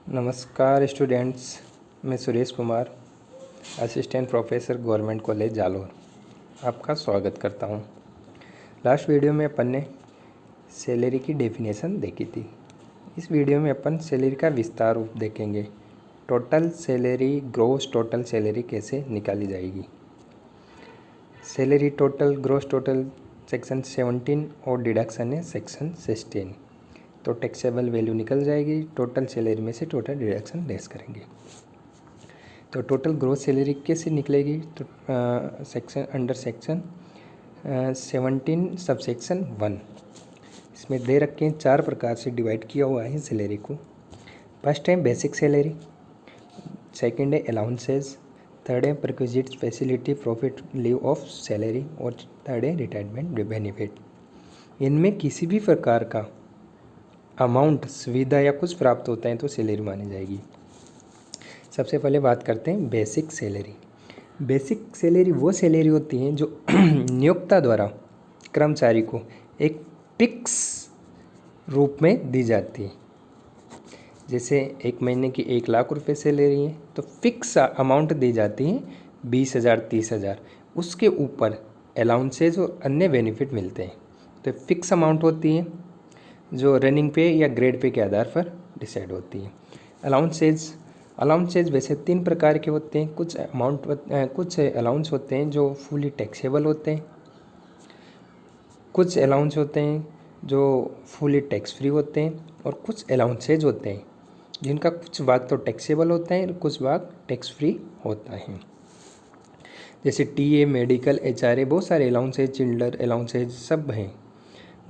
नमस्कार स्टूडेंट्स, मैं Suresh Kumar, assistant professor government college Jalore आपका स्वागत करता हूं। लास्ट वीडियो में अपन ने सैलरी की डेफिनेशन देखी थी। इस वीडियो में अपन सैलरी का विस्तार रूप देखेंगे। Total salary, gross total salary कैसे निकाली जाएगी। Salary total, gross total section 17 और डिडक्शन है सेक्शन 16। तो टैक्सेबल वैल्यू निकल जाएगी। टोटल सैलरी में से टोटल डिडक्शन लेस करेंगे तो टोटल ग्रॉस सैलरी कैसे निकलेगी। तो section under section 17 sub section 1 इसमें दे रखे हैं। 4 प्रकार से डिवाइड किया हुआ है सैलरी को। फर्स्ट है बेसिक सैलरी, सेकंड है अलाउंसेस, थर्ड है perquisite facility profit leave of salary और थर्ड है रिटायरमेंट बेनिफिट। इनमें किसी भी प्रकार का अमाउंट, सुविधा या कुछ प्राप्त होता है तो सैलरी मानी जाएगी। सबसे पहले बात करते हैं बेसिक सैलरी। बेसिक सैलरी वो सैलरी होती है जो नियोक्ता द्वारा कर्मचारी को एक फिक्स रूप में दी जाती है। जैसे एक महीने की 1 लाख रुपए सैलरी है तो फिक्स अमाउंट दी जाती है 20,000, 30,000। उसके ऊपर अलाउंसेज और अन्य बेनिफिट मिलते हैं। तो फिक्स अमाउंट होती है जो रनिंग पे या ग्रेड पे के आधार पर डिसाइड होती है। अलाउंसेज वैसे 3 प्रकार के होते हैं। कुछ अलाउंस होते हैं जो फुली टैक्सेबल होते हैं, कुछ अलाउंस होते हैं जो फुली टैक्स फ्री होते हैं और कुछ अलाउंसेज होते हैं जिनका कुछ भाग तो टैक्सेबल होता है और कुछ भाग टैक्स फ्री होता है। जैसे टीए, मेडिकल, एचआरए, बहुत सारे अलाउंसेज, चिल्ड्रन अलाउंसेज सब हैं।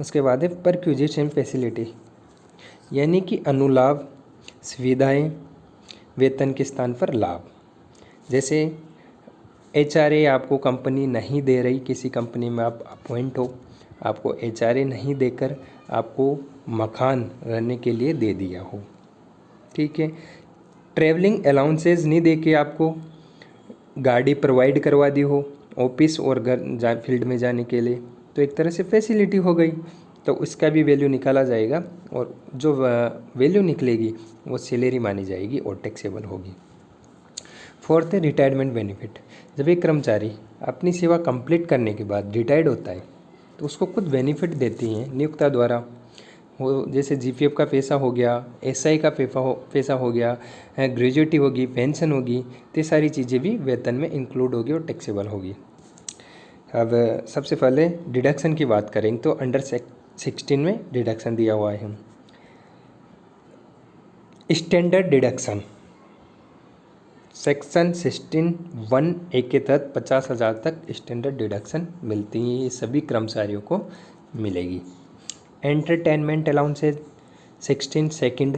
उसके बाद है परक्विजिशन फैसिलिटी, यानी कि अनुलाभ, सुविधाएं, वेतन के स्थान पर लाभ। जैसे एचआरए आपको कंपनी नहीं दे रही, किसी कंपनी में आप अपॉइंट हो, आपको एचआरए नहीं देकर आपको मकान रहने के लिए दे दिया हो, ठीक है। ट्रैवलिंग अलाउंसेज नहीं दे के आपको गाड़ी प्रोवाइड करवा दी हो ऑफिस और घर फील्ड में जाने के लिए, तो एक तरह से फैसिलिटी हो गई। तो उसका भी वैल्यू निकाला जाएगा और जो वैल्यू निकलेगी वो सैलरी मानी जाएगी और टैक्सेबल होगी। फोर्थ है रिटायरमेंट बेनिफिट। जब एक कर्मचारी अपनी सेवा कंप्लीट करने के बाद रिटायर्ड होता है तो उसको कुछ बेनिफिट देती हैं नियोक्ता द्वारा। वो जैसे जीपीएफ का पैसा हो गया, एसआई का पैसा हो गया, ग्रेजुएटी होगी, पेंशन होगी, तो ये सारी चीज़ें भी वेतन में इंक्लूड होगी और टैक्सेबल होगी। अब सबसे पहले डिडक्शन की बात करेंगे तो अंडर 16 में डिडक्शन दिया हुआ है। स्टैंडर्ड डिडक्शन सेक्शन 16(1)(a) के तहत 50,000 तक स्टैंडर्ड डिडक्शन मिलती है। ये सभी कर्मचारियों को मिलेगी। एंटरटेनमेंट अलाउंसेज 16(2)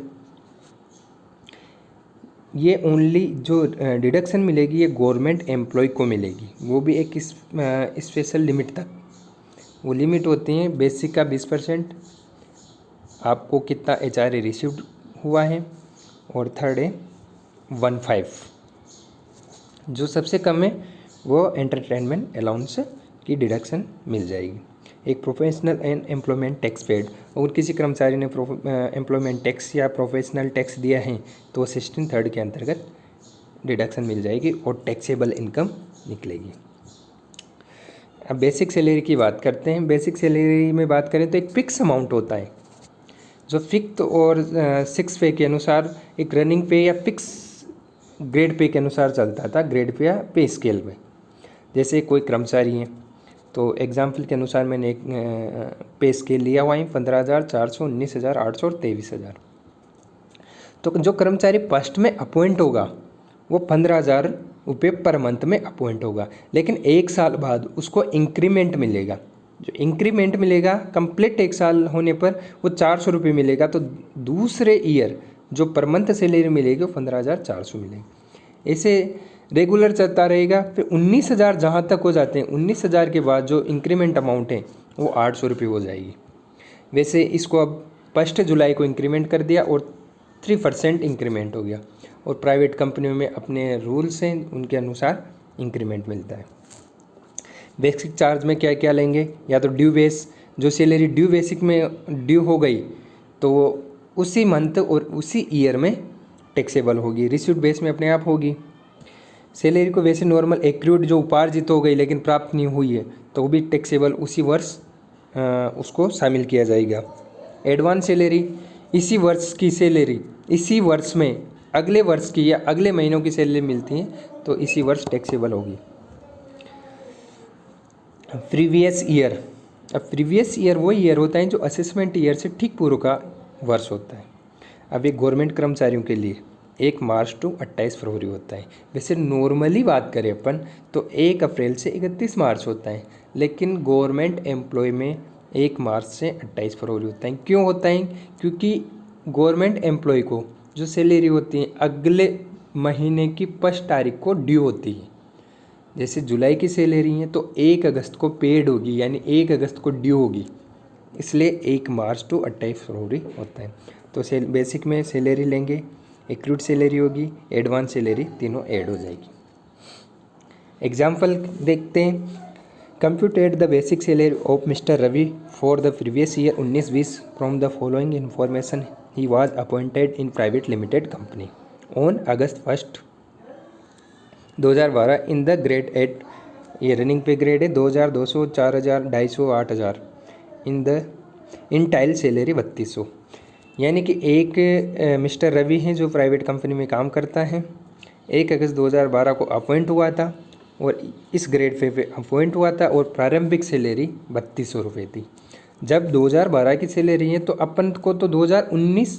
ये ओनली जो डिडक्शन मिलेगी ये गवर्नमेंट एम्प्लॉय को मिलेगी, वो भी एक स्पेशल लिमिट तक। वो लिमिट होती है बेसिक का 20%, आपको कितना एचआरए रिसीव्ड हुआ है, और थर्ड है 15। जो सबसे कम है वो एंटरटेनमेंट अलाउंस की डिडक्शन मिल जाएगी। एक professional and employment tax paid, अगर किसी कर्मचारी ने एम्प्लॉयमेंट टैक्स या प्रोफेशनल टैक्स दिया है तो 16(3) के अंतर्गत डिडक्शन मिल जाएगी और टैक्सेबल इनकम निकलेगी। अब बेसिक सैलरी की बात करते हैं। बेसिक सैलरी में बात करें तो एक फिक्स अमाउंट होता है जो फिक्स और 6 पे के अनुसार एक रनिंग पे या फिक्स ग्रेड पे के अनुसार चलता था, ग्रेड पे या पे स्केल में। जैसे कोई कर्मचारी है तो एग्जाम्पल के अनुसार मैंने एक पे स्केल लिया हुआ है 15,400, 19,800 और 23,000। तो जो कर्मचारी फर्स्ट में अपॉइंट होगा वो 15,000 रुपये पर मंथ में अपॉइंट होगा, लेकिन 1 साल बाद उसको इंक्रीमेंट मिलेगा। जो इंक्रीमेंट मिलेगा कंप्लीट 1 साल होने पर वो 400 रुपये मिलेगा। तो दूसरे ईयर जो पर मंथ सैलरी मिलेगी वो 15,400 मिलेगी। ऐसे रेगुलर चलता रहेगा। फिर 19,000 जहाँ तक हो जाते हैं, 19,000 के बाद जो इंक्रीमेंट अमाउंट है वो 800 रुपये हो जाएगी। वैसे इसको अब 1 जुलाई को इंक्रीमेंट कर दिया और 3% इंक्रीमेंट हो गया। और प्राइवेट कंपनियों में अपने रूल्स हैं, उनके अनुसार इंक्रीमेंट मिलता है। बेसिक चार्ज में क्या क्या लेंगे, या तो ड्यू बेस, जो सैलरी ड्यू बेसिक में ड्यू हो गई तो वो उसी मंथ और उसी ईयर में टैक्सेबल होगी, रिसीव्ड बेस में अपने आप होगी। सैलरी को वैसे नॉर्मल एक्रूड जो उपार्जित हो गई लेकिन प्राप्त नहीं हुई है तो वो भी टैक्सेबल उसी वर्ष उसको शामिल किया जाएगा। एडवांस सैलरी, इसी वर्ष की सैलरी इसी वर्ष में अगले वर्ष की या अगले महीनों की सैलरी मिलती है तो इसी वर्ष टैक्सेबल होगी। प्रीवियस ईयर, अब प्रीवियस ईयर वो ईयर होता है जो असेसमेंट ईयर से ठीक पूर्व का वर्ष होता है। अब ये गवर्नमेंट कर्मचारियों के लिए 1 मार्च टू 28 फरवरी होता है। वैसे नॉर्मली बात करें अपन तो 1 अप्रैल से 31 मार्च होता है, लेकिन गवर्नमेंट एम्प्लॉय में 1 मार्च से 28 फरवरी होता है। क्यों होता है? क्योंकि गवर्नमेंट एम्प्लॉय को जो सैलरी होती है अगले महीने की 1 तारीख को ड्यू होती है। जैसे जुलाई की सैलरी है तो 1 अगस्त को पेड होगी, यानी 1 अगस्त को ड्यू होगी, इसलिए 1 मार्च टू 28 फरवरी होता है। तो बेसिक में सैलरी लेंगे, एक्रूड सैलरी होगी, एडवांस सैलरी, तीनों ऐड हो जाएगी। एग्जाम्पल देखते हैं। Computed the basic salary of Mr Ravi for the previous year 19-20 from the following information. He was appointed in private limited company on August 1, 2012 in the grade 8, ये running पे grade है, 2200, 4000, 250, 8000। इन tile salary 3200। यानी कि एक mister Ravi हैं जो private company में काम करता है, 1 अगस्त 2012 को अपॉइंट हुआ था और इस ग्रेड पे अपॉइंट हुआ था और प्रारंभिक सैलरी 3200 रुपये थी। जब 2012 की सैलरी है तो अपन को तो 2019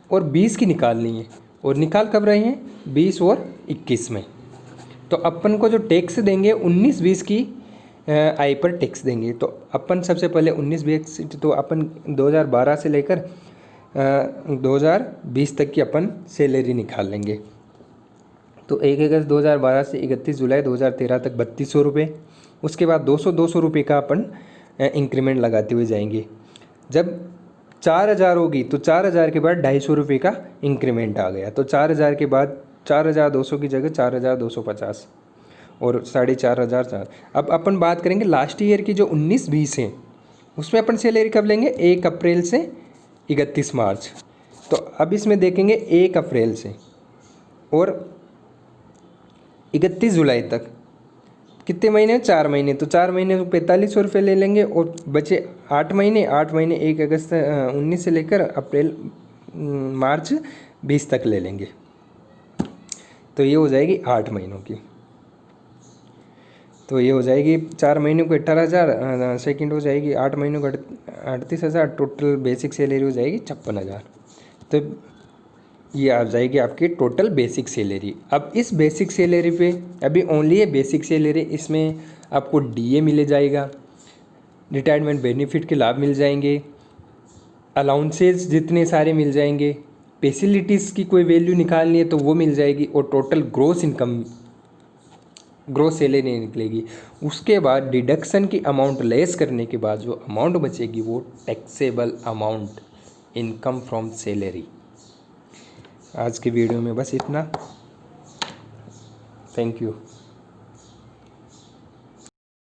और 20 की निकालनी है, और निकाल कब रहे हैं? 20 और 21 में। तो अपन को जो टैक्स देंगे 19-20 की आय पर टैक्स देंगे। तो अपन सबसे पहले 19-20 तो अपन 2012 से लेकर 2020 तक की अपन सैलरी निकाल लेंगे। तो 1 अगस्त 2012 से 31 जुलाई 2013 तक 3200 रुपये। उसके बाद 200 रुपये का अपन इंक्रीमेंट लगाते हुए जाएंगे। जब 4000 होगी तो 4000 के बाद 250 रुपये का इंक्रीमेंट आ गया। तो 4000 के बाद 4200 की जगह 4250 और 4500। अब अपन बात करेंगे लास्ट ईयर की जो 19-20 है, उसमें अपन सैलरी कब लेंगे? 1 अप्रैल से 31 मार्च। तो अब इसमें देखेंगे 1 अप्रैल से और 31 जुलाई तक कितने महीने? 4 महीने। तो 4 महीने को 4500 रुपये ले लेंगे और बचे 8 महीने। 8 महीने 1 अगस्त 19 से लेकर अप्रैल मार्च 20 तक ले लेंगे। तो ये हो जाएगी 8 महीनों की। तो ये हो जाएगी 4 महीनों को 18,000, सेकेंड हो जाएगी 8 महीनों को 38,000, टोटल बेसिक सैलरी हो जाएगी 56,000। तो ये आ जाएगी आपकी टोटल बेसिक सैलरी। अब इस बेसिक सैलरी पे अभी ओनली है बेसिक सैलरी, इसमें आपको डीए मिले जाएगा, रिटायरमेंट बेनिफिट के लाभ मिल जाएंगे, अलाउंसेस जितने सारे मिल जाएंगे, फैसिलिटीज़ की कोई वैल्यू निकालनी है तो वो मिल जाएगी, और total gross income, gross salary नहीं निकलेगी। उसके बाद डिडक्शन की अमाउंट लेस करने के बाद जो अमाउंट बचेगी वो taxable amount, income from salary. आज की वीडियो में बस इतना। Thank you.